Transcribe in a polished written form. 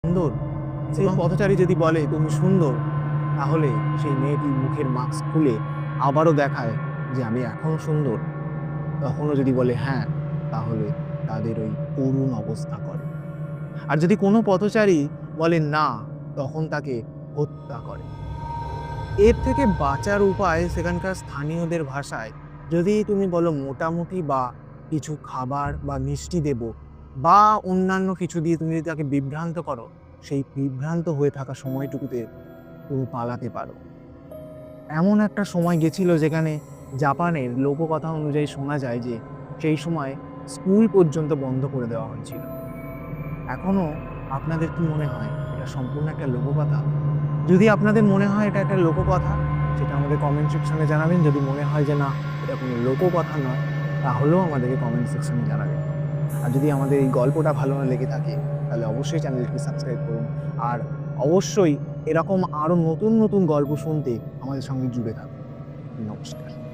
সুন্দর, সেই পথচারী যদি বলে তুমি সুন্দর, তাহলে সেই মেয়েটি মুখের মাস্ক খুলে আবারও দেখায় যে আমি এখনো সুন্দর। তখনও যদি বলে হ্যাঁ, তাহলে তাদের ওই করুণ অবস্থা করে। আর যদি কোনো পথচারী বলে না, তখন তাকে হত্যা করে। এর থেকে বাঁচার উপায় সেখানকার স্থানীয়দের ভাষায় যদি তুমি বলো মোটামুটি বা কিছু খাবার বা মিষ্টি দেব বা অন্যান্য কিছু দিয়ে তুমি যদি তাকে বিভ্রান্ত করো, সেই বিভ্রান্ত হয়ে থাকা সময়টুকুতে তুমি পালাতে পারো। এমন একটা সময় গেছিল যেখানে জাপানের লোককথা অনুযায়ী শোনা যায় যে সেই সময় স্কুল পর্যন্ত বন্ধ করে দেওয়া হয়েছিল। এখনো আপনাদের কি মনে হয় এটা সম্পূর্ণ একটা লোককথা? যদি আপনাদের মনে হয় এটা একটা লোককথা, সেটা আমাদের কমেন্ট সেকশনে জানাবেন। যদি মনে হয় যে না, এটা কোনো লোককথা নয়, তাহলেও আমাদেরকে কমেন্ট সেকশনে জানাবেন। আর যদি আমাদের এই গল্পটা ভালো না লেগে থাকে, তাহলে অবশ্যই চ্যানেলটিকে সাবস্ক্রাইব করুন। আর অবশ্যই এরকম আরো নতুন নতুন গল্প শুনতে আমাদের সঙ্গে জুড়ে থাকুন। নমস্কার।